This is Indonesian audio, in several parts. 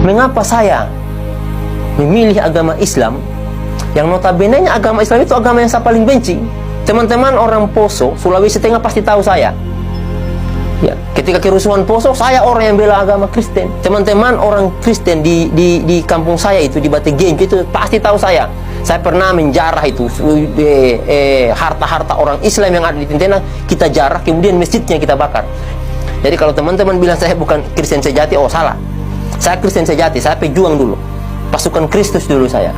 Mengapa saya memilih agama Islam yang notabene-nya agama Islam itu agama yang saya paling benci? Teman-teman orang Poso, Sulawesi Tengah pasti tahu saya. Ya, ketika kerusuhan Poso, saya orang yang bela agama Kristen. Teman-teman orang Kristen di kampung saya itu, di Batu Genjo itu pasti tahu saya. Saya pernah menjarah itu harta-harta orang Islam yang ada di Tentena, kita jarah, kemudian masjidnya kita bakar. Jadi kalau teman-teman bilang saya bukan Kristen sejati, oh salah. Saya Kristen sejati, saya pejuang dulu. Pasukan Kristus dulu saya.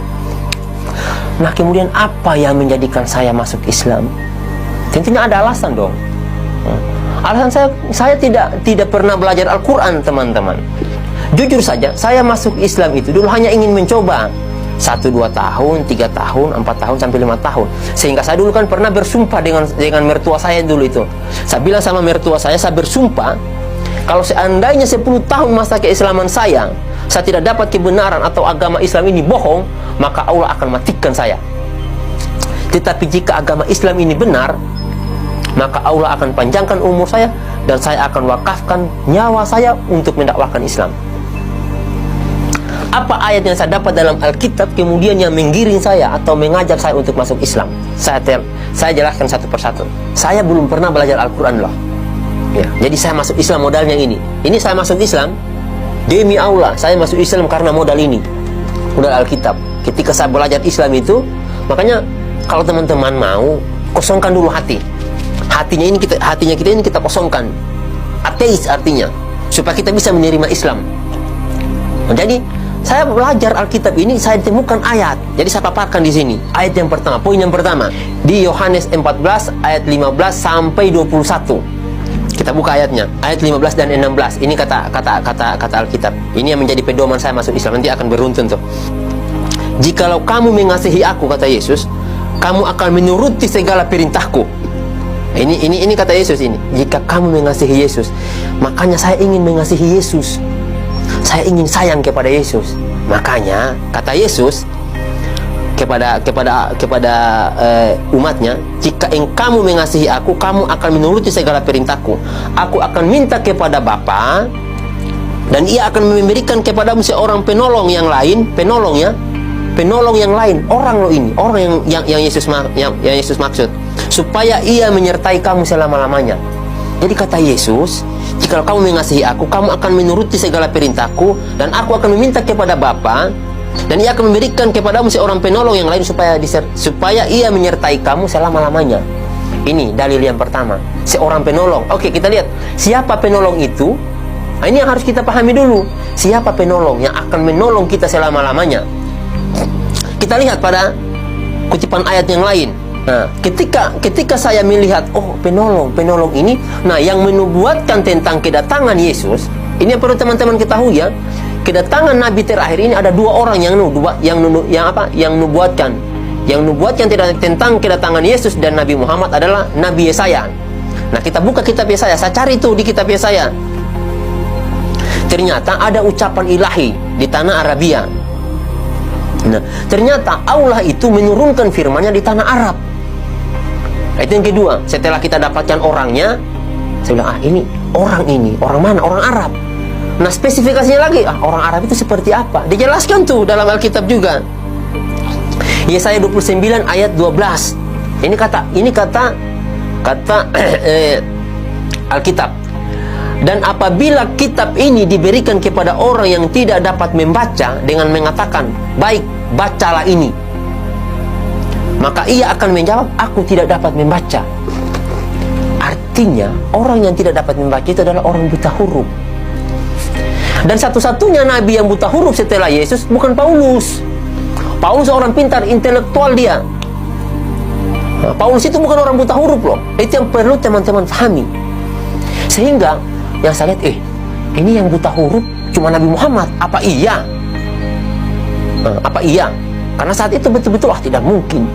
Nah, kemudian apa yang menjadikan saya masuk Islam? Tentunya ada alasan dong. Alasan saya tidak pernah belajar Al-Quran, teman-teman. Jujur saja, saya masuk Islam itu dulu hanya ingin mencoba 1, 2 tahun, 3 tahun, 4 tahun, sampai 5 tahun. Sehingga saya dulu kan pernah bersumpah dengan mertua saya dulu itu. Saya bilang sama mertua saya bersumpah, kalau seandainya 10 tahun masa keislaman saya tidak dapat kebenaran atau agama Islam ini bohong, maka Allah akan matikan saya. Tetapi jika agama Islam ini benar, maka Allah akan panjangkan umur saya dan saya akan wakafkan nyawa saya untuk mendakwahkan Islam. Apa ayat yang saya dapat dalam Alkitab kemudian yang menggiring saya atau mengajak saya untuk masuk Islam? Saya jelaskan satu persatu. Saya belum pernah belajar Al-Quran loh. Ya, jadi saya masuk Islam modalnya ini. Ini saya masuk Islam demi Allah. Saya masuk Islam karena modal ini, modal Alkitab. Ketika saya belajar Islam itu, makanya kalau teman-teman mau, kosongkan dulu hati. Hatinya kita ini kita kosongkan. Ateis artinya, supaya kita bisa menerima Islam. Jadi saya belajar Alkitab ini, saya temukan ayat. Jadi saya paparkan di sini. Ayat yang pertama, poin yang pertama di Yohanes 14 ayat 15 sampai 21. Kita buka ayatnya, ayat 15 dan 16. Ini kata Alkitab. Ini yang menjadi pedoman saya masuk Islam. Nanti akan beruntun tuh. Jikalau kamu mengasihi aku, kata Yesus, kamu akan menuruti segala perintahku. Ini kata Yesus ini. Jika kamu mengasihi Yesus, makanya saya ingin mengasihi Yesus. Saya ingin sayang kepada Yesus. Makanya kata Yesus kepada umatnya, jika kamu mengasihi aku, kamu akan menuruti segala perintahku. Aku akan minta kepada Bapa, dan Ia akan memberikan kepadamu seorang penolong yang lain, penolong yang lain, orang loh ini, orang yang Yesus maksud, supaya Ia menyertai kamu selama-lamanya. Jadi kata Yesus, jika kamu mengasihi aku, kamu akan menuruti segala perintahku, dan aku akan meminta kepada Bapa, dan Ia akan memberikan kepadamu seorang penolong yang lain supaya Ia menyertai kamu selama-lamanya. Ini dalil yang pertama, seorang penolong. Oke, kita lihat siapa penolong itu. Nah, ini yang harus kita pahami dulu. Siapa penolong yang akan menolong kita selama-lamanya? Kita lihat pada kutipan ayat yang lain. Nah, ketika saya melihat, oh penolong ini, nah yang menubuatkan tentang kedatangan Yesus, ini yang perlu teman-teman ketahui ya. Kedatangan Nabi terakhir ini ada 2 orang yang nubuatkan. Yang nubuatkan tentang kedatangan Yesus dan Nabi Muhammad adalah Nabi Yesaya. Nah, kita buka kitab Yesaya, saya cari itu di kitab Yesaya. Ternyata ada ucapan ilahi di tanah Arabia. Nah, ternyata Allah itu menurunkan firman-Nya di tanah Arab. Itu yang kedua. Setelah kita dapatkan orangnya, saya bilang, ini orang mana? Orang Arab. Nah, spesifikasinya lagi, orang Arab itu seperti apa? Dijelaskan tuh dalam Alkitab juga. Yesaya 29 ayat 12. Ini kata Alkitab. Dan apabila kitab ini diberikan kepada orang yang tidak dapat membaca dengan mengatakan, baik, bacalah ini, maka ia akan menjawab, aku tidak dapat membaca. Artinya, orang yang tidak dapat membaca itu adalah orang buta huruf. Dan satu-satunya nabi yang buta huruf setelah Yesus bukan Paulus. Paulus seorang pintar, intelektual dia. Nah, Paulus itu bukan orang buta huruf loh. Itu yang perlu teman-teman pahami. Sehingga yang saya lihat, ini yang buta huruf cuma Nabi Muhammad. Apa iya? Karena saat itu betul-betul tidak mungkin.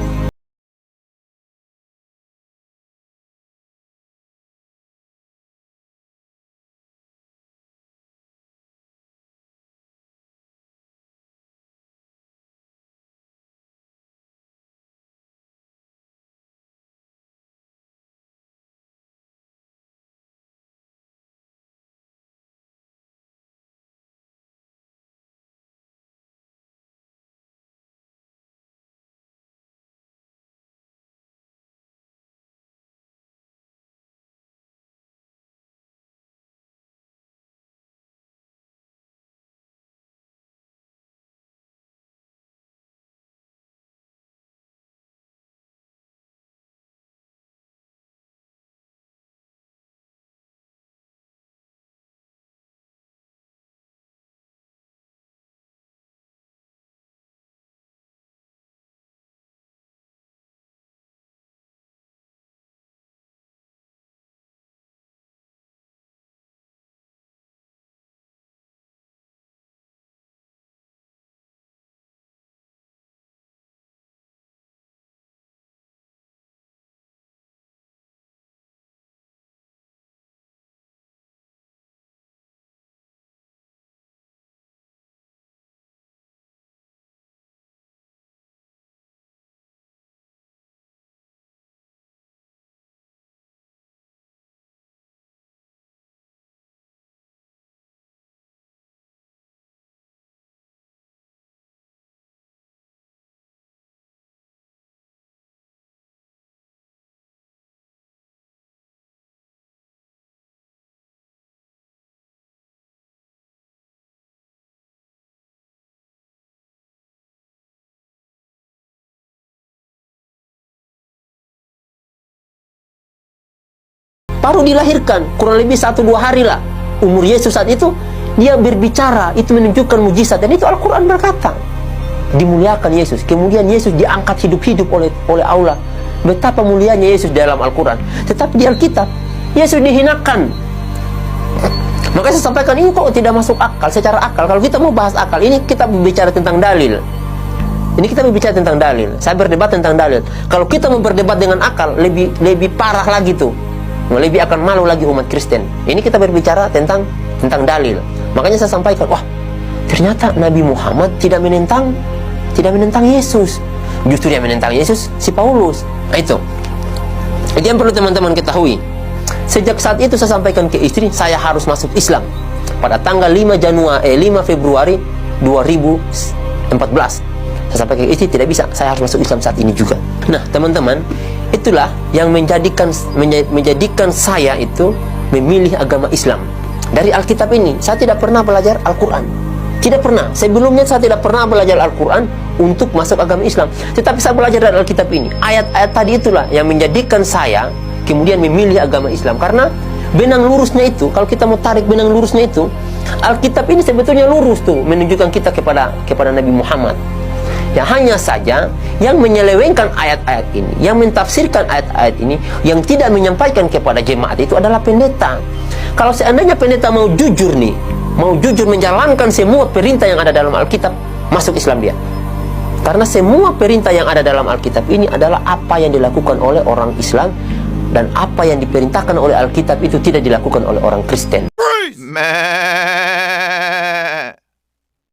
baru dilahirkan, kurang lebih 1-2 hari lah umur Yesus saat itu, dia berbicara, itu menunjukkan mujizat. Dan itu Al-Quran berkata, dimuliakan Yesus. Kemudian Yesus diangkat hidup-hidup oleh Allah. Betapa mulianya Yesus dalam Al-Quran. Tetapi di Alkitab, Yesus dihinakan. Maka saya sampaikan, ini kok tidak masuk akal, secara akal. Kalau kita mau bahas akal, ini kita berbicara tentang dalil. Ini kita berbicara tentang dalil. Saya berdebat tentang dalil. Kalau kita mau berdebat dengan akal, lebih parah lagi tuh. Lebih akan malu lagi umat Kristen. Ini kita berbicara tentang dalil. Makanya saya sampaikan, wah, ternyata Nabi Muhammad tidak menentang Yesus. Justru yang menentang Yesus si Paulus. Nah, itu yang perlu teman-teman ketahui. Sejak saat itu saya sampaikan ke istri, saya harus masuk Islam. Pada tanggal 5 Februari 2014. Saya sampaikan ke istri, tidak bisa, saya harus masuk Islam saat ini juga. Nah, teman-teman, itulah yang menjadikan saya itu memilih agama Islam. Dari Alkitab ini, saya tidak pernah belajar Al-Quran. Tidak pernah. Sebelumnya saya tidak pernah belajar Al-Quran untuk masuk agama Islam. Tetapi saya belajar dari Alkitab ini. Ayat-ayat tadi itulah yang menjadikan saya kemudian memilih agama Islam. Karena benang lurusnya itu, kalau kita mau tarik benang lurusnya itu, Alkitab ini sebetulnya lurus tuh, menunjukkan kita kepada Nabi Muhammad. Ya, hanya saja yang menyelewengkan ayat-ayat ini, yang mentafsirkan ayat-ayat ini, yang tidak menyampaikan kepada jemaat itu adalah pendeta. Kalau seandainya pendeta mau jujur nih, mau jujur menjalankan semua perintah yang ada dalam Alkitab, masuk Islam dia. Karena semua perintah yang ada dalam Alkitab ini adalah apa yang dilakukan oleh orang Islam, dan apa yang diperintahkan oleh Alkitab itu tidak dilakukan oleh orang Kristen.